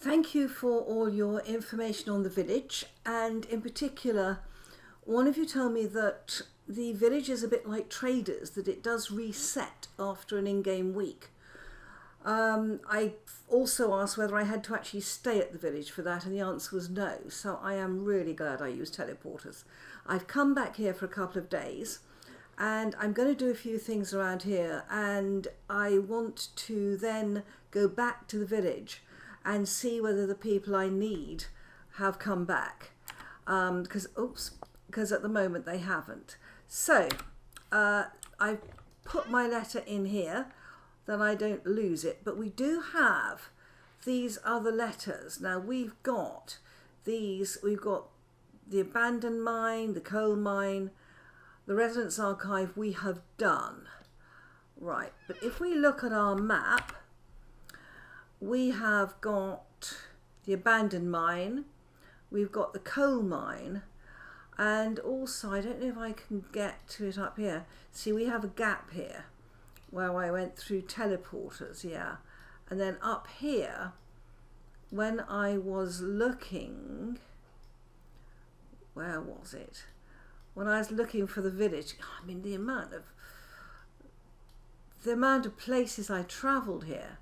Thank you for all your information on the village, and in particular, one of you told me that the village is a bit like traders, that it does reset after an in-game week. I also asked whether I had to actually stay at the village for that, and the answer was no, so I am really glad I used teleporters. I've come back here for a couple of days, and I'm going to do a few things around here, and I want to then go back to the village and see whether the people I need have come back, because at the moment they haven't. So I've put my letter in here that I don't lose it, but we do have these other letters. Now we've got the abandoned mine, the coal mine, the residence archive we have done. Right, but if we look at our map, we have got the abandoned mine, we've got the coal mine, and also, I don't know if I can get to it up here. See, we have a gap here where I went through teleporters, yeah. And then up here, when I was looking, where was it? When I was looking for the village, I mean, the amount of places I travelled here.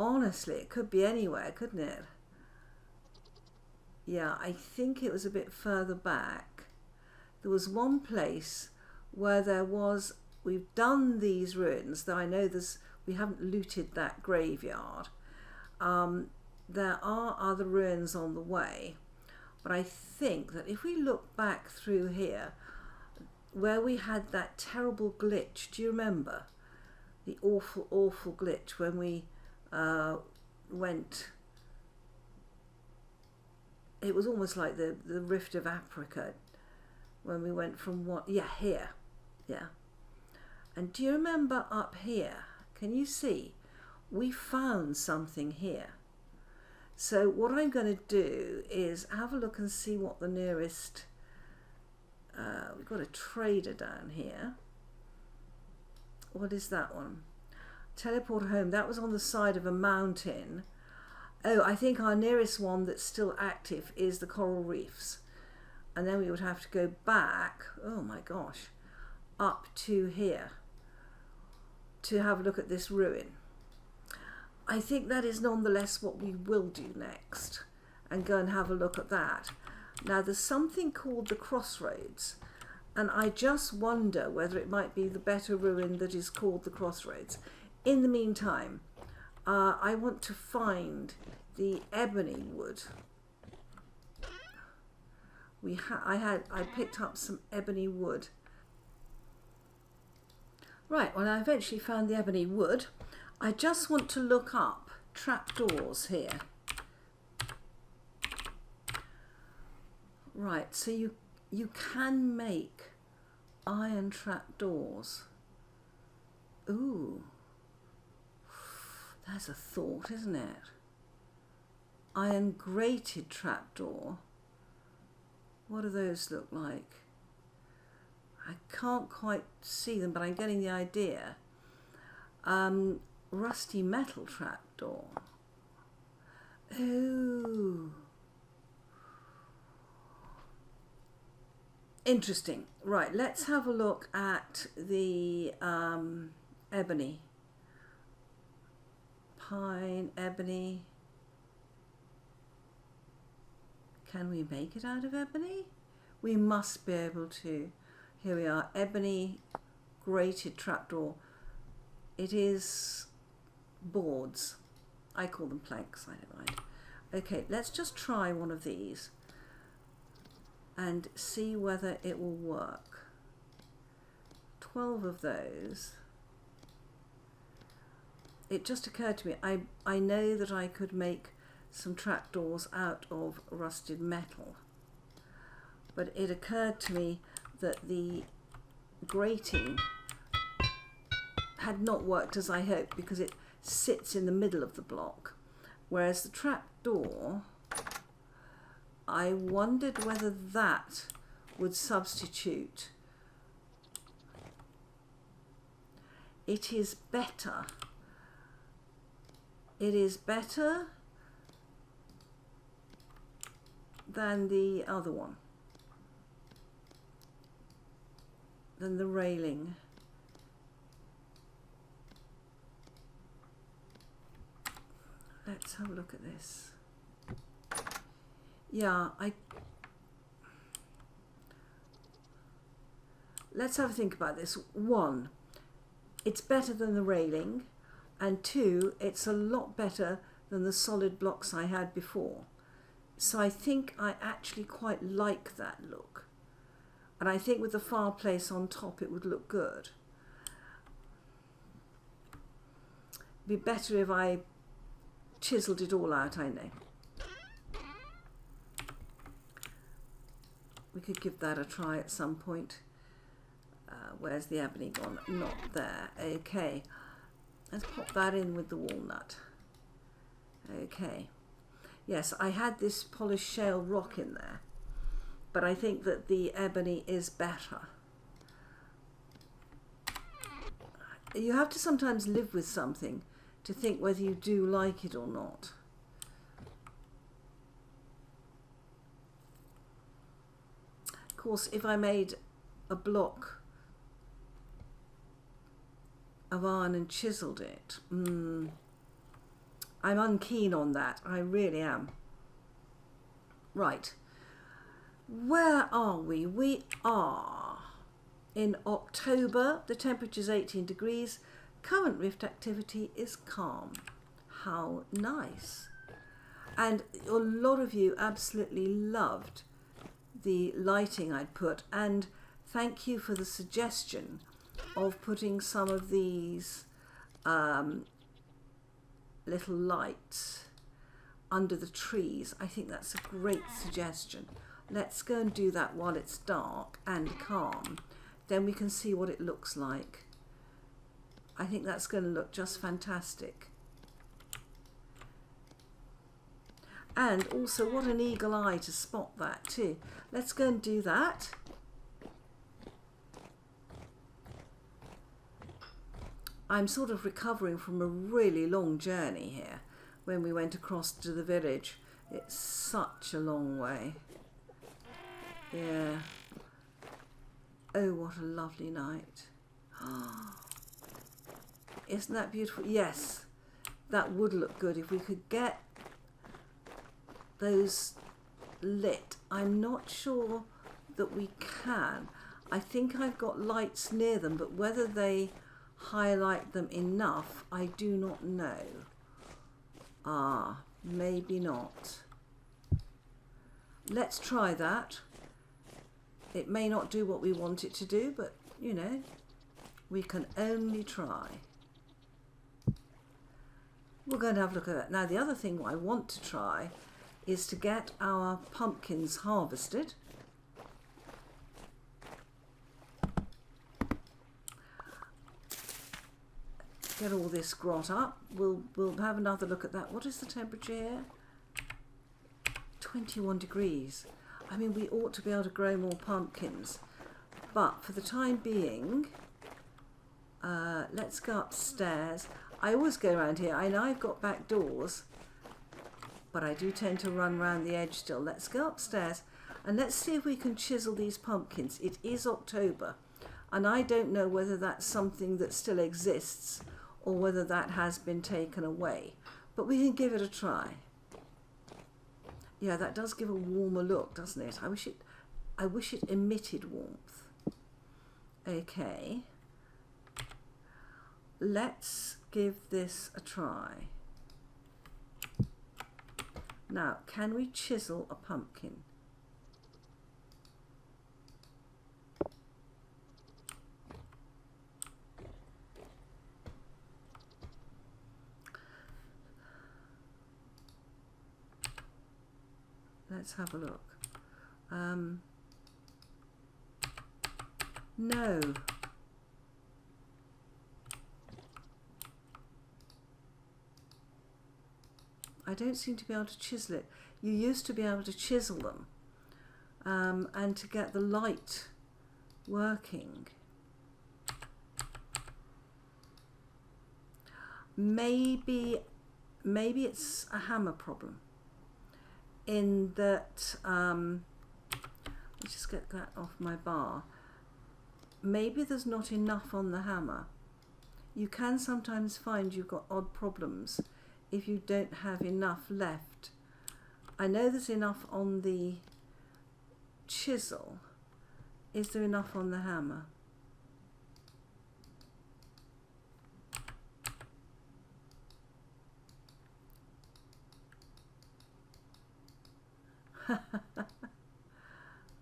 Honestly, it could be anywhere, couldn't it? Yeah, I think it was a bit further back. There was one place where we've done these ruins, though I know we haven't looted that graveyard. There are other ruins on the way, but I think that if we look back through here, where we had that terrible glitch, do you remember? The awful, awful glitch when we went, it was almost like the Rift of Africa, when we went from here, yeah. And do you remember up here, can you see, we found something here. So what I'm going to do is have a look and see what the nearest, we've got a trader down here. What is that one? Teleport home, that was on the side of a mountain. Oh, I think our nearest one that's still active is the coral reefs. And then we would have to go back, oh my gosh, up to here to have a look at this ruin. I think that is nonetheless what we will do next, and go and have a look at that. Now there's something called the Crossroads, and I just wonder whether it might be the better ruin that is called the Crossroads. In the meantime, I want to find the ebony wood. I picked up some ebony wood. Right, well, I eventually found the ebony wood. I just want to look up trapdoors here. Right, so you can make iron trapdoors. Ooh. That's a thought, isn't it? Iron grated trapdoor. What do those look like? I can't quite see them, but I'm getting the idea. Rusty metal trapdoor. Ooh. Interesting. Right, let's have a look at the ebony. Pine, ebony. Can we make it out of ebony? We must be able to. Here we are, ebony grated trapdoor. It is boards. I call them planks, I don't mind. Okay, let's just try one of these and see whether it will work. 12 of those. It just occurred to me, I know that I could make some trapdoors out of rusted metal, but it occurred to me that the grating had not worked as I hoped, because it sits in the middle of the block, whereas the trapdoor, I wondered whether that would substitute. It is better. It is better than the other one, than the railing. Let's have a look at this. Yeah, let's have a think about this. 1, it's better than the railing, and 2, it's a lot better than the solid blocks I had before. So I think I actually quite like that look. And I think with the fireplace on top it would look good. It'd be better if I chiseled it all out, I know. We could give that a try at some point. Where's the ebony gone? Not there. Okay. Let's pop that in with the walnut. Okay. Yes, I had this polished shale rock in there, but I think that the ebony is better. You have to sometimes live with something to think whether you do like it or not. Of course, if I made a block of iron and chiselled it, I'm unkeen on that. I really am. Right. Where are we? We are in October. The temperature is 18 degrees. Current rift activity is calm. How nice. And a lot of you absolutely loved the lighting I'd put, and thank you for the suggestion of putting some of these little lights under the trees. I think that's a great suggestion. Let's go and do that while it's dark and calm. Then we can see what it looks like. I think that's going to look just fantastic. And also, what an eagle eye to spot that too. Let's go and do that. I'm sort of recovering from a really long journey here when we went across to the village. It's such a long way. Yeah. Oh, what a lovely night. Isn't that beautiful? Yes, that would look good if we could get those lit. I'm not sure that we can. I think I've got lights near them, but whether they highlight them enough, I do not know. Maybe not. Let's try that. It may not do what we want it to do, but you know, we can only try. We're going to have a look at that. Now, the other thing I want to try is to get our pumpkins harvested. Get all this grot up. We'll have another look at that. What is the temperature here? 21 degrees. I mean, we ought to be able to grow more pumpkins. But for the time being, let's go upstairs. I always go around here. I know I've got back doors, but I do tend to run around the edge still. Let's go upstairs and let's see if we can chisel these pumpkins. It is October, and I don't know whether that's something that still exists or whether that has been taken away, but we can give it a try. Yeah, that does give a warmer look, doesn't it? I wish it emitted warmth. Okay. Let's give this a try. Now, can we chisel a pumpkin? Let's have a look. No. I don't seem to be able to chisel it. You used to be able to chisel them and to get the light working. Maybe it's a hammer problem. in that, let's just get that off my bar. Maybe there's not enough on the hammer. You can sometimes find you've got odd problems if you don't have enough left. I know there's enough on the chisel. Is there enough on the hammer?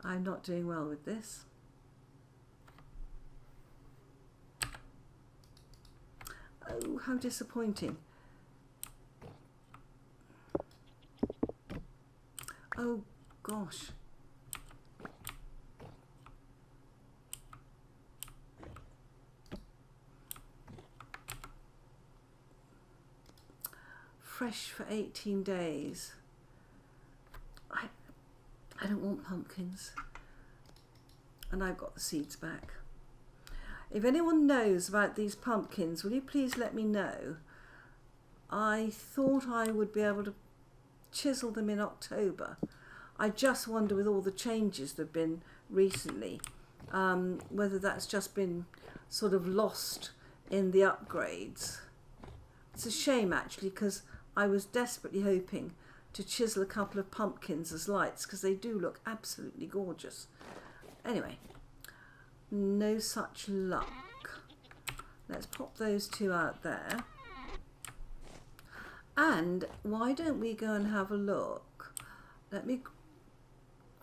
I'm not doing well with this. Oh, how disappointing. Oh, gosh. Fresh for 18 days. I don't want pumpkins. And I've got the seeds back. If anyone knows about these pumpkins, will you please let me know? I thought I would be able to chisel them in October. I just wonder, with all the changes that have been recently, whether that's just been sort of lost in the upgrades. It's a shame actually, because I was desperately hoping to chisel a couple of pumpkins as lights, because they do look absolutely gorgeous. Anyway, no such luck. Let's pop those two out there. And why don't we go and have a look? Let me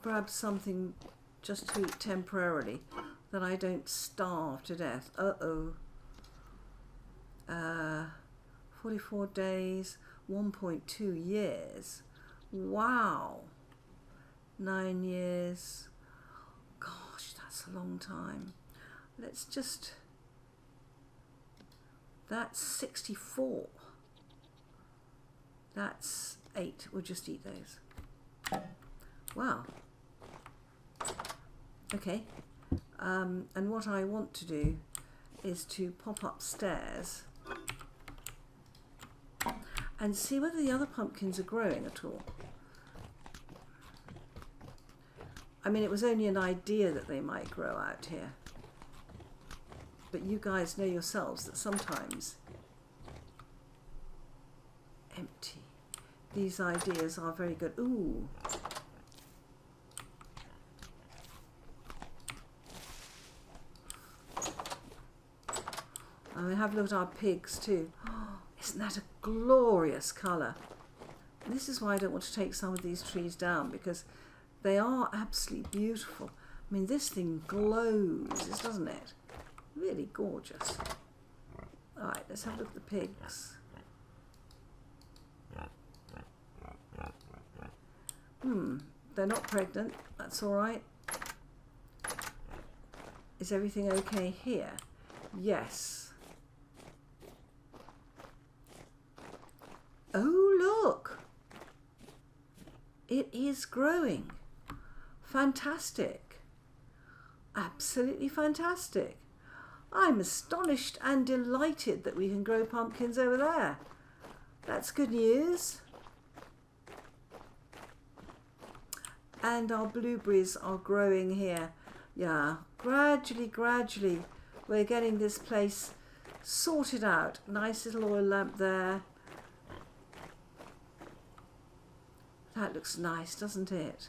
grab something just to eat temporarily, that I don't starve to death. 44 days, 1.2 years. Wow. 9 years. Gosh, that's a long time. Let's just... That's 64. That's 8. We'll just eat those. Wow. Okay. And what I want to do is to pop upstairs and see whether the other pumpkins are growing at all. I mean, it was only an idea that they might grow out here. But you guys know yourselves that sometimes empty. These ideas are very good. Ooh. And we have a look at our pigs too. Oh, isn't that a glorious colour? And this is why I don't want to take some of these trees down, because they are absolutely beautiful. I mean, this thing glows, doesn't it? Really gorgeous. All right, let's have a look at the pigs. They're not pregnant. That's all right. Is everything okay here? Yes. Oh, look. It is growing. Fantastic. Absolutely fantastic. I'm astonished and delighted that we can grow pumpkins over there. That's good news. And our blueberries are growing here. Yeah, gradually, we're getting this place sorted out. Nice little oil lamp there. That looks nice, doesn't it?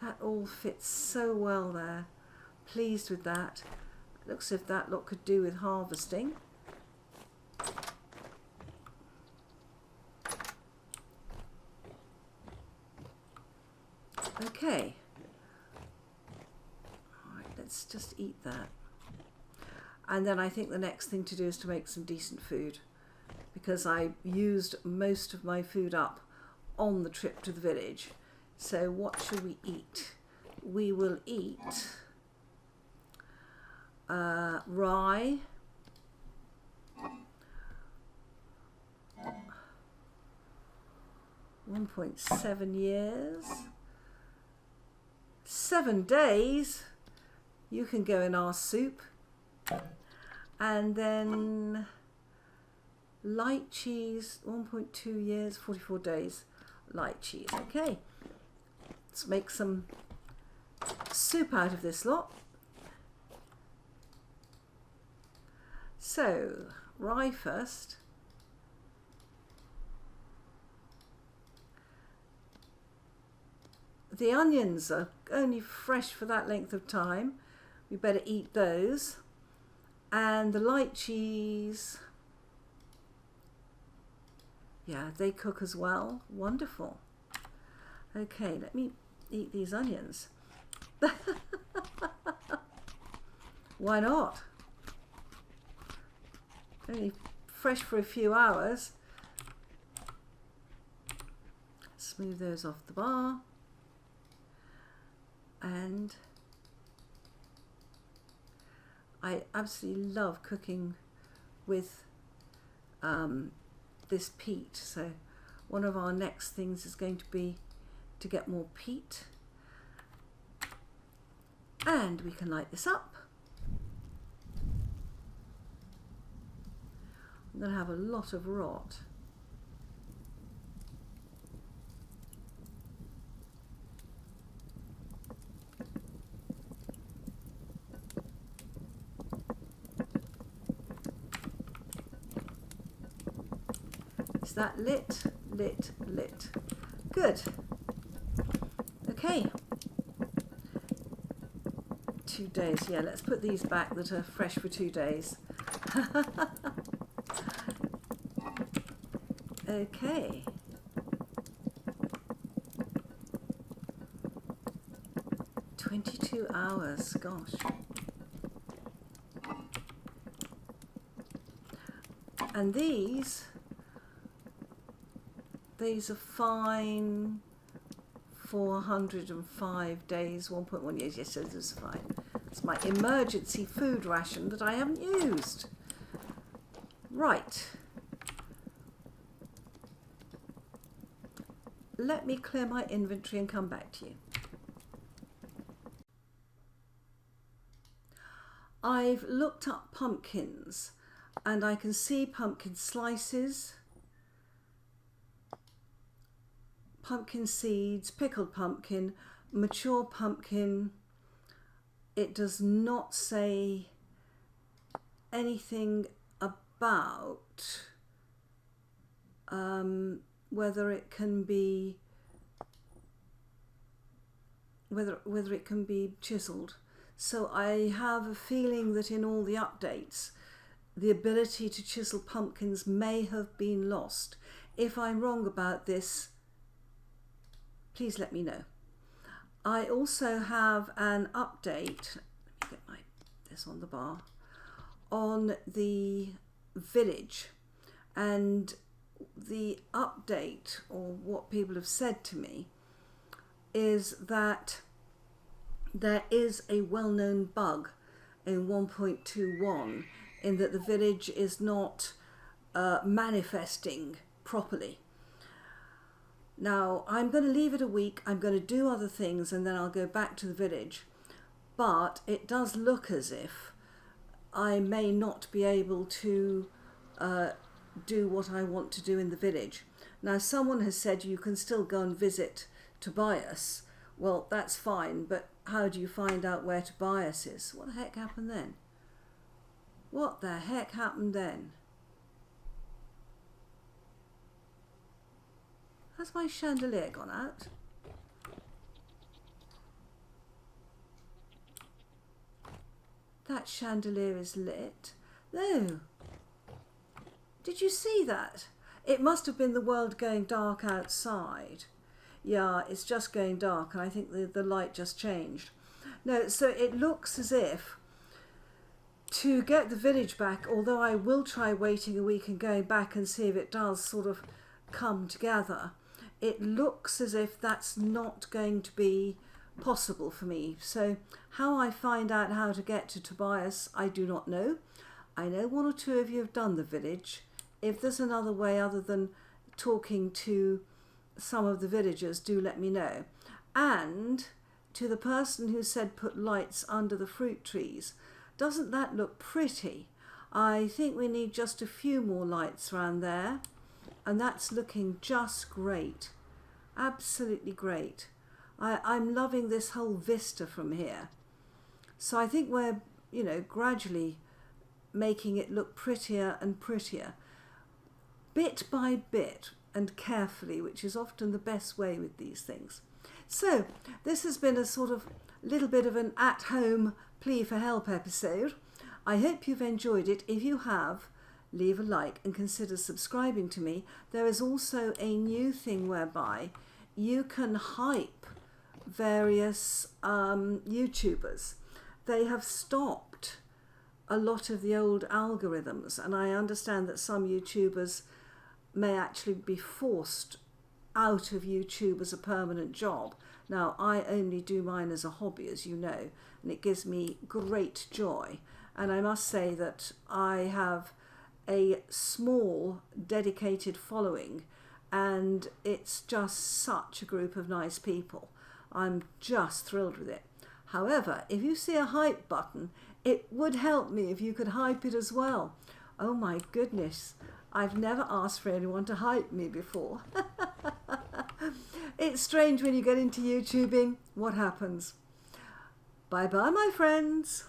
That all fits so well there. Pleased with that. Looks as if that lot could do with harvesting. Okay. All right, let's just eat that. And then I think the next thing to do is to make some decent food, because I used most of my food up on the trip to the village. So what shall we eat? We will eat rye, 1.7 years, 7 days. You can go in our soup. And then light cheese, 1.2 years, 44 days. lychees. Okay, let's make some soup out of this lot. So, rye first. The onions are only fresh for that length of time. We better eat those. And the lychees, yeah, they cook as well. Wonderful. Okay, let me eat these onions. Why not? Only fresh for a few hours. Smooth those off the bar. And I absolutely love cooking with this peat. So one of our next things is going to be to get more peat. And we can light this up. I'm going to have a lot of rot. Is that lit? Lit, lit. Good. Okay. 2 days. Yeah, let's put these back that are fresh for 2 days. Okay. "22 hours, gosh." And these are fine 405 days, 1.1 years. Yes, so this is fine. It's my emergency food ration that I haven't used. Right. Let me clear my inventory and come back to you. I've looked up pumpkins and I can see pumpkin slices, pumpkin seeds, pickled pumpkin, mature pumpkin. It does not say anything about whether it can be chiseled. So I have a feeling that in all the updates, the ability to chisel pumpkins may have been lost. If I'm wrong about this, please let me know. I also have an update. Let me get this on the bar, on the village, and the update, or what people have said to me, is that there is a well-known bug in 1.21 in that the village is not manifesting properly. Now, I'm going to leave it a week. I'm going to do other things and then I'll go back to the village. But it does look as if I may not be able to do what I want to do in the village. Now, someone has said you can still go and visit Tobias. Well, that's fine, but how do you find out where Tobias is? What the heck happened then? What the heck happened then? Has my chandelier gone out? That chandelier is lit. No. Did you see that? It must have been the world going dark outside. Yeah, it's just going dark, and I think the light just changed. No, so it looks as if to get the village back, although I will try waiting a week and going back and see if it does sort of come together, it looks as if that's not going to be possible for me. So how I find out how to get to Tobias, I do not know. I know one or two of you have done the village. If there's another way other than talking to some of the villagers, do let me know. And to the person who said put lights under the fruit trees, doesn't that look pretty? I think we need just a few more lights around there, and that's looking just great. Absolutely great. I'm loving this whole vista from here. So I think we're, gradually making it look prettier and prettier, bit by bit and carefully, which is often the best way with these things. So this has been a sort of little bit of an at-home plea for help episode. I hope you've enjoyed it. If you have, leave a like and consider subscribing to me. There is also a new thing whereby you can hype various YouTubers. They have stopped a lot of the old algorithms, and I understand that some YouTubers may actually be forced out of YouTube as a permanent job. Now, I only do mine as a hobby, as you know, and it gives me great joy. And I must say that I have a small dedicated following, and it's just such a group of nice people. I'm just thrilled with it. However, if you see a hype button, it would help me if you could hype it as well. Oh my goodness, I've never asked for anyone to hype me before. It's strange when you get into YouTubing, what happens? Bye bye, my friends.